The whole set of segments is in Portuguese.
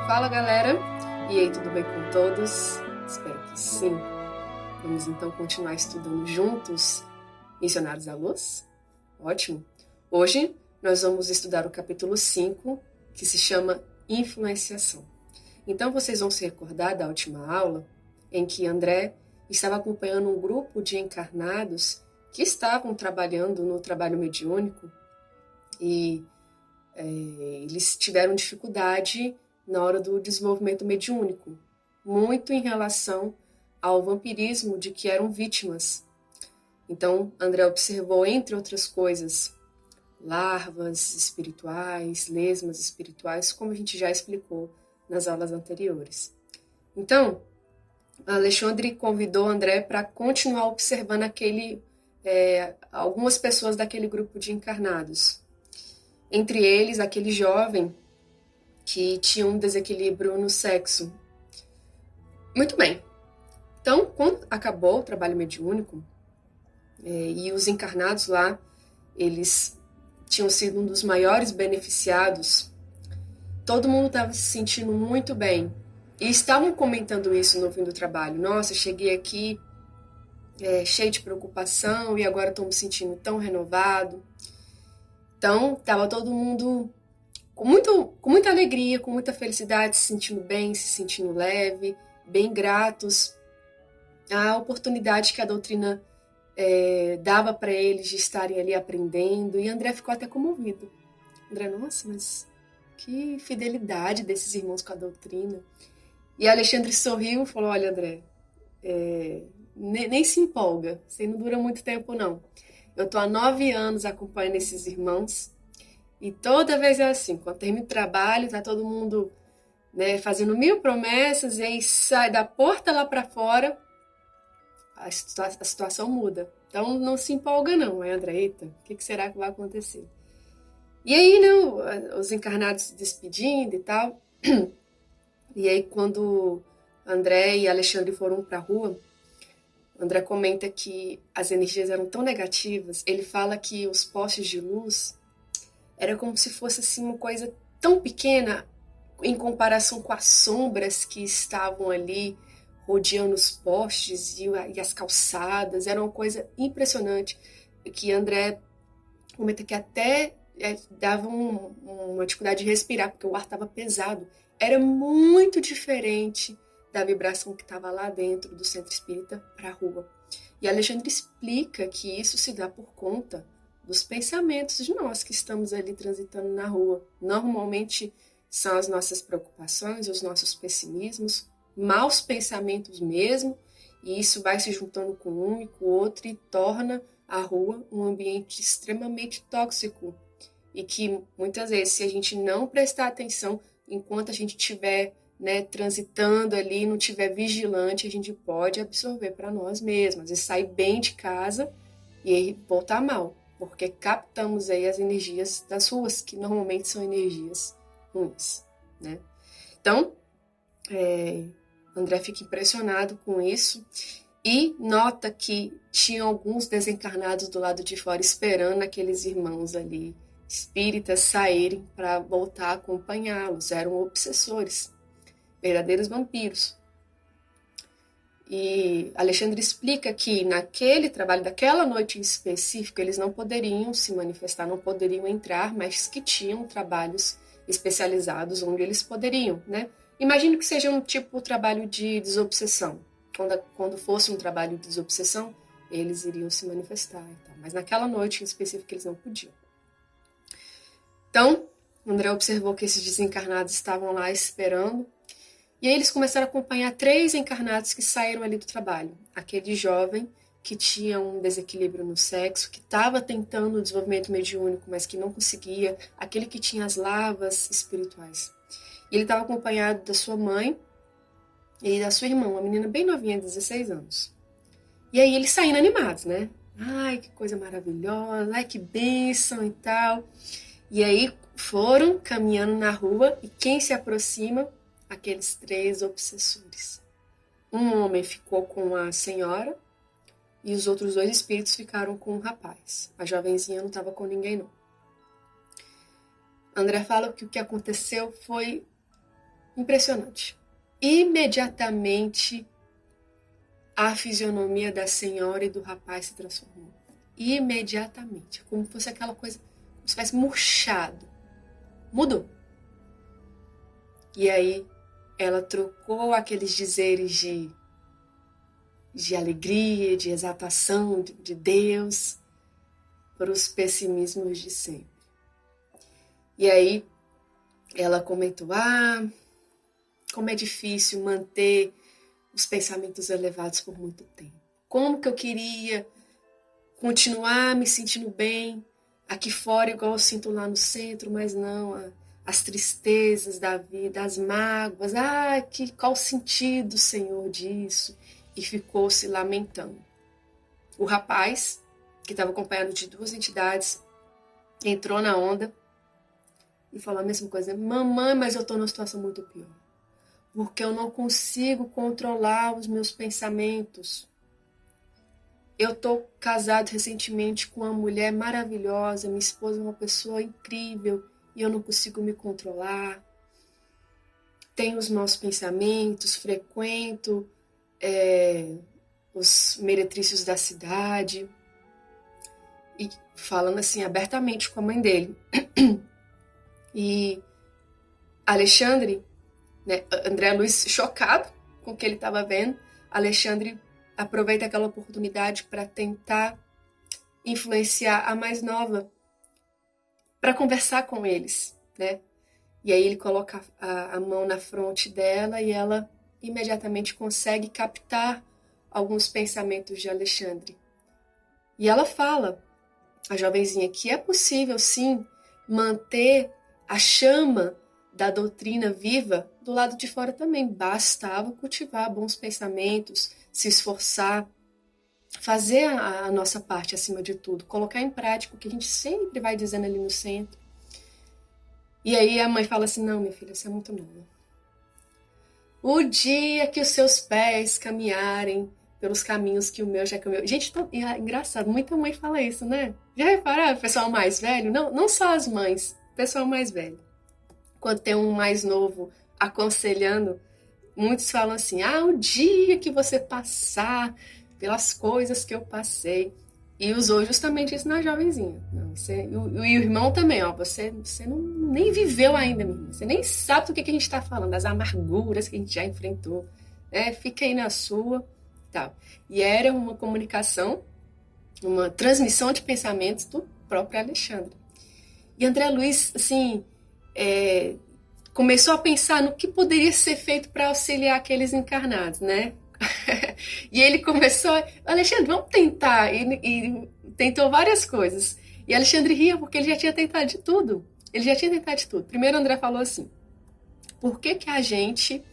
Fala, galera! E aí, tudo bem com todos? Espero que sim. Vamos então continuar estudando juntos Missionários à Luz? Ótimo! Hoje nós vamos estudar o capítulo 5, que se chama Influenciação. Então vocês vão se recordar da última aula em que André estava acompanhando um grupo de encarnados que estavam trabalhando no trabalho mediúnico e eles tiveram dificuldade na hora do desenvolvimento mediúnico, muito em relação ao vampirismo de que eram vítimas. Então, André observou, entre outras coisas, larvas espirituais, lesmas espirituais, como a gente já explicou nas aulas anteriores. Então, Alexandre convidou André para continuar observando algumas pessoas daquele grupo de encarnados. Entre eles, aquele jovem que tinha um desequilíbrio no sexo. Muito bem. Então, quando acabou o trabalho mediúnico, e os encarnados lá, eles tinham sido um dos maiores beneficiados, todo mundo estava se sentindo muito bem. E estavam comentando isso no fim do trabalho. Nossa, cheguei aqui cheio de preocupação e agora estou me sentindo tão renovado. Então, estava todo mundo com muita alegria, com muita felicidade, se sentindo bem, se sentindo leve, bem gratos à oportunidade que a doutrina dava para eles de estarem ali aprendendo. E André ficou até comovido. André, nossa, mas que fidelidade desses irmãos com a doutrina. E Alexandre sorriu e falou, olha, André, nem se empolga, isso aí não dura muito tempo, não. Eu estou há 9 anos acompanhando esses irmãos e toda vez é assim, quando termina o trabalho, tá todo mundo fazendo 1000 promessas e aí sai da porta lá para fora, a situação muda. Então não se empolga não, André, eita, o que será que vai acontecer? E aí, os encarnados se despedindo e tal, e aí quando André e Alexandre foram para a rua, André comenta que as energias eram tão negativas, ele fala que os postes de luz era como se fosse assim uma coisa tão pequena em comparação com as sombras que estavam ali rodeando os postes e as calçadas. Era uma coisa impressionante que André comenta que até dava uma dificuldade de respirar, porque o ar estava pesado. Era muito diferente da vibração que estava lá dentro do centro espírita para a rua. E Alexandre explica que isso se dá por conta dos pensamentos de nós que estamos ali transitando na rua. Normalmente são as nossas preocupações, os nossos pessimismos, maus pensamentos mesmo, e isso vai se juntando com um e com o outro e torna a rua um ambiente extremamente tóxico. E que muitas vezes, se a gente não prestar atenção, enquanto a gente estiver transitando ali, não estiver vigilante, a gente pode absorver para nós mesmos e sair bem de casa e aí voltar mal, porque captamos aí as energias das ruas, que normalmente são energias ruins, né? Então, André fica impressionado com isso e nota que tinha alguns desencarnados do lado de fora esperando aqueles irmãos ali espíritas saírem para voltar a acompanhá-los. Eram obsessores, verdadeiros vampiros. E Alexandre explica que naquele trabalho, daquela noite em específico, eles não poderiam se manifestar, não poderiam entrar, mas que tinham trabalhos especializados onde eles poderiam, né? Imagino que seja um tipo de trabalho de desobsessão. Quando fosse um trabalho de desobsessão, eles iriam se manifestar e tal. Mas naquela noite em específico eles não podiam. Então, André observou que esses desencarnados estavam lá esperando. E aí eles começaram a acompanhar 3 encarnados que saíram ali do trabalho. Aquele jovem que tinha um desequilíbrio no sexo, que estava tentando o desenvolvimento mediúnico, mas que não conseguia. Aquele que tinha as larvas espirituais. E ele estava acompanhado da sua mãe e da sua irmã, uma menina bem novinha, 16 anos. E aí eles saíram animados, né? Ai, que coisa maravilhosa, ai, que bênção e tal. E aí foram caminhando na rua e quem se aproxima? Aqueles 3 obsessores. Um homem ficou com a senhora e os outros 2 espíritos ficaram com o rapaz. A jovenzinha não estava com ninguém, não. André fala que o que aconteceu foi Impressionante. Imediatamente, a fisionomia da senhora e do rapaz se transformou. Imediatamente. Como se fosse aquela coisa, como se tivesse murchado. Mudou. E aí, ela trocou aqueles dizeres de alegria, de exaltação de Deus, para os pessimismos de sempre. E aí, ela comentou, como é difícil manter os pensamentos elevados por muito tempo. Como que eu queria continuar me sentindo bem aqui fora, igual eu sinto lá no centro, mas não, as tristezas da vida, as mágoas. Qual o sentido, Senhor, disso? E ficou se lamentando. O rapaz, que estava acompanhado de 2 entidades, entrou na onda e falou a mesma coisa. Mamãe, mas eu estou numa situação muito pior. Porque eu não consigo controlar os meus pensamentos. Eu estou casado recentemente com uma mulher maravilhosa, minha esposa é uma pessoa incrível e eu não consigo me controlar. Tenho os maus pensamentos, frequento os meretrícios da cidade. E falando assim abertamente com a mãe dele. E Alexandre, né, André Luiz, chocado com o que ele estava vendo, Alexandre aproveita aquela oportunidade para tentar influenciar a mais nova para conversar com eles, né? E aí ele coloca a mão na fronte dela e ela imediatamente consegue captar alguns pensamentos de Alexandre. E ela fala, a jovenzinha, que é possível sim manter a chama da doutrina viva do lado de fora também. Bastava cultivar bons pensamentos, se esforçar, fazer a nossa parte acima de tudo, colocar em prática o que a gente sempre vai dizendo ali no centro. E aí a mãe fala assim, não, minha filha, você é muito nova. O dia que os seus pés caminharem pelos caminhos que o meu já caminhou. Gente, é engraçado, muita mãe fala isso, né? Já repararam, pessoal mais velho? Não só as mães, pessoal mais velho. Quando tem um mais novo aconselhando, muitos falam assim, o dia que você passar pelas coisas que eu passei. E usou justamente isso na jovenzinha. Não, e o irmão também, você nem viveu ainda, minha irmã. Você nem sabe do que a gente está falando, das amarguras que a gente já enfrentou. Fica aí na sua. Tal. E era uma comunicação, uma transmissão de pensamentos do próprio Alexandre. E André Luiz, assim, começou a pensar no que poderia ser feito para auxiliar aqueles encarnados, né? E ele começou, Alexandre, vamos tentar. E tentou várias coisas. E Alexandre ria porque ele já tinha tentado de tudo. Primeiro André falou assim, por que a gente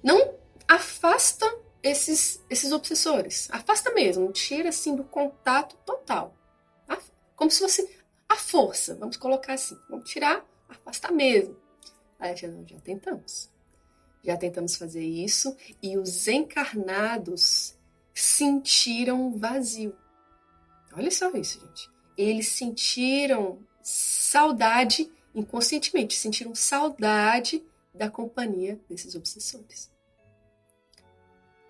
não afasta esses obsessores? Afasta mesmo, tira assim do contato total. Como se fosse a força, vamos colocar assim. Vamos tirar, afastar mesmo. Alexandre, já tentamos. Já tentamos fazer isso e os encarnados sentiram um vazio. Olha só isso, gente. Eles sentiram saudade, inconscientemente, sentiram saudade da companhia desses obsessores.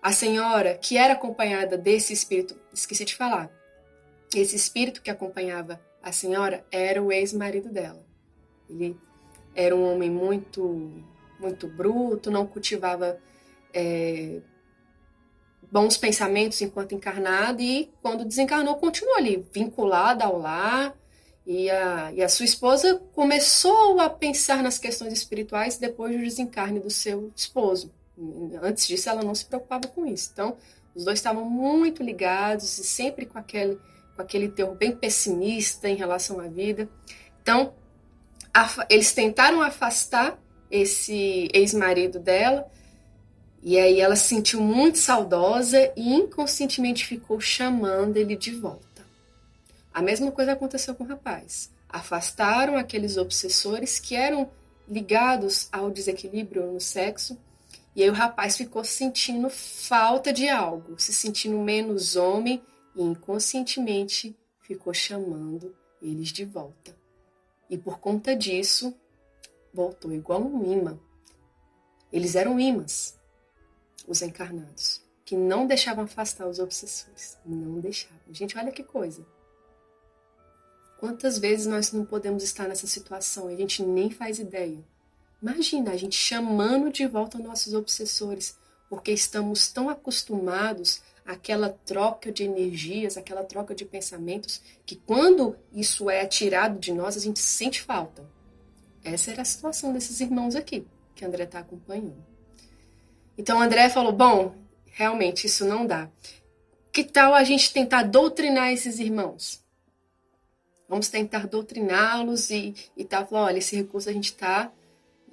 A senhora, que era acompanhada desse espírito, esqueci de falar, esse espírito que acompanhava a senhora era o ex-marido dela. Ele era um homem muito bruto, não cultivava bons pensamentos enquanto encarnado e quando desencarnou continuou ali, vinculada ao lar e a sua esposa começou a pensar nas questões espirituais depois do desencarne do seu esposo. Antes disso ela não se preocupava com isso. Então os dois estavam muito ligados e sempre com aquele teor bem pessimista em relação à vida. Então eles tentaram afastar esse ex-marido dela, e aí ela se sentiu muito saudosa e inconscientemente ficou chamando ele de volta. A mesma coisa aconteceu com o rapaz. Afastaram aqueles obsessores que eram ligados ao desequilíbrio no sexo, e aí o rapaz ficou sentindo falta de algo, se sentindo menos homem e inconscientemente ficou chamando eles de volta. E por conta disso, voltou igual um imã. Eles eram ímãs, os encarnados, que não deixavam afastar os obsessores. Não deixavam. Gente, olha que coisa. Quantas vezes nós não podemos estar nessa situação e a gente nem faz ideia. Imagina a gente chamando de volta nossos obsessores, porque estamos tão acostumados àquela troca de energias, àquela troca de pensamentos, que quando isso é tirado de nós, a gente sente falta. Essa era a situação desses irmãos aqui, que André está acompanhando. Então André falou, bom, realmente isso não dá. Que tal a gente tentar doutrinar esses irmãos? Vamos tentar doutriná-los e tal. Falou, olha, esse recurso a gente está...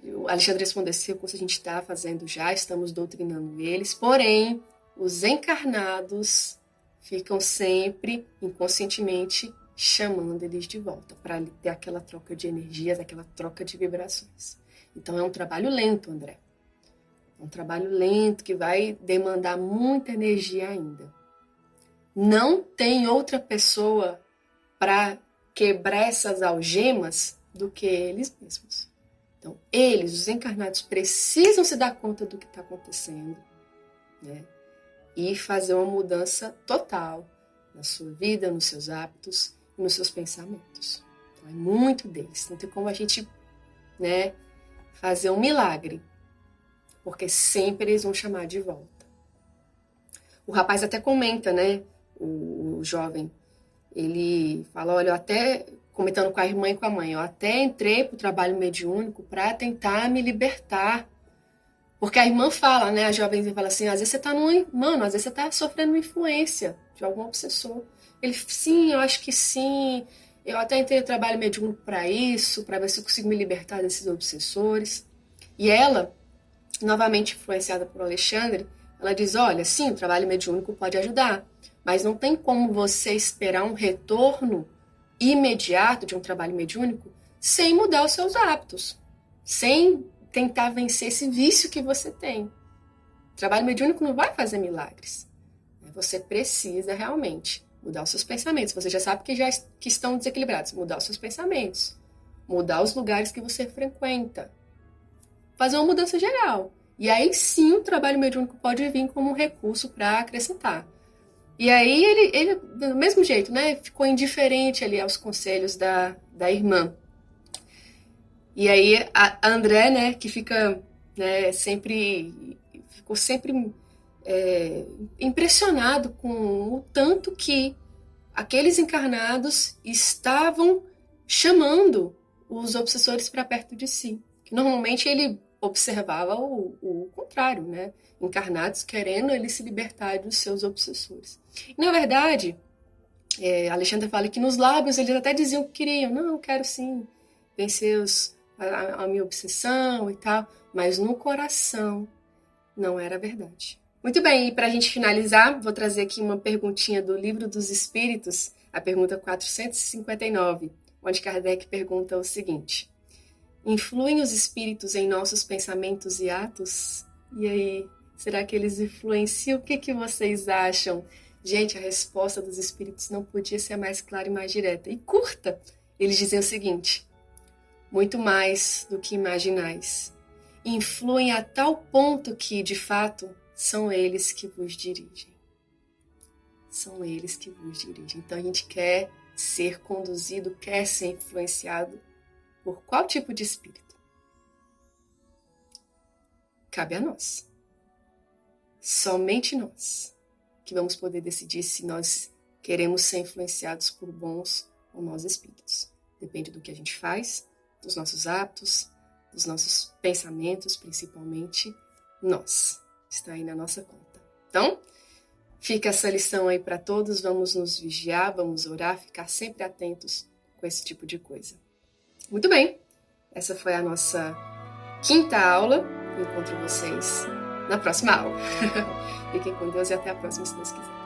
O Alexandre respondeu, esse recurso a gente está fazendo já, estamos doutrinando eles. Porém, os encarnados ficam sempre, inconscientemente, chamando eles de volta, para ter aquela troca de energias, aquela troca de vibrações. Então é um trabalho lento, André. É um trabalho lento que vai demandar muita energia ainda. Não tem outra pessoa para quebrar essas algemas do que eles mesmos. Então, eles, os encarnados, precisam se dar conta do que está acontecendo, né? E fazer uma mudança total na sua vida, nos seus hábitos e nos seus pensamentos. Então, é muito deles. Não tem como a gente, né, fazer um milagre, porque sempre eles vão chamar de volta. O rapaz até comenta, né, o jovem, ele fala, olha, eu até, comentando com a irmã e com a mãe, eu até entrei para o trabalho mediúnico para tentar me libertar. Porque a irmã fala, né, a jovenzinha fala assim, às vezes você tá mano, às vezes você tá sofrendo uma influência de algum obsessor. Ele, sim, eu acho que sim, eu até entrei no trabalho mediúnico para isso, para ver se eu consigo me libertar desses obsessores. E ela, novamente influenciada por Alexandre, ela diz, olha, sim, o trabalho mediúnico pode ajudar, mas não tem como você esperar um retorno imediato de um trabalho mediúnico sem mudar os seus hábitos, sem tentar vencer esse vício que você tem. O trabalho mediúnico não vai fazer milagres. Você precisa realmente mudar os seus pensamentos. Você já sabe que estão desequilibrados. Mudar os seus pensamentos. Mudar os lugares que você frequenta. Fazer uma mudança geral. E aí sim o trabalho mediúnico pode vir como um recurso para acrescentar. E aí ele, do mesmo jeito, né, ficou indiferente ali aos conselhos da irmã. E aí a André, né, que fica, né, ficou sempre impressionado com o tanto que aqueles encarnados estavam chamando os obsessores para perto de si. Que normalmente ele observava o contrário, né? Encarnados querendo ele se libertar dos seus obsessores. E, na verdade, Alexandre fala que nos lábios eles até diziam que queriam, não, eu quero sim vencer a minha obsessão e tal, mas no coração não era verdade. Muito bem, e para a gente finalizar, vou trazer aqui uma perguntinha do Livro dos Espíritos, a pergunta 459, onde Kardec pergunta o seguinte: influem os espíritos em nossos pensamentos e atos? E aí, será que eles influenciam? O que vocês acham? Gente, a resposta dos espíritos não podia ser mais clara e mais direta. E curta. Eles dizem o seguinte: muito mais do que imaginais. Influem a tal ponto que, de fato, são eles que vos dirigem. São eles que vos dirigem. Então a gente quer ser conduzido, quer ser influenciado por qual tipo de espírito? Cabe a nós. Somente nós que vamos poder decidir se nós queremos ser influenciados por bons ou maus espíritos. Depende do que a gente faz, dos nossos hábitos, dos nossos pensamentos, principalmente nós. Está aí na nossa conta. Então, fica essa lição aí para todos. Vamos nos vigiar, vamos orar, ficar sempre atentos com esse tipo de coisa. Muito bem, essa foi a nossa quinta aula. Encontro vocês na próxima aula. Fiquem com Deus e até a próxima, se Deus quiser.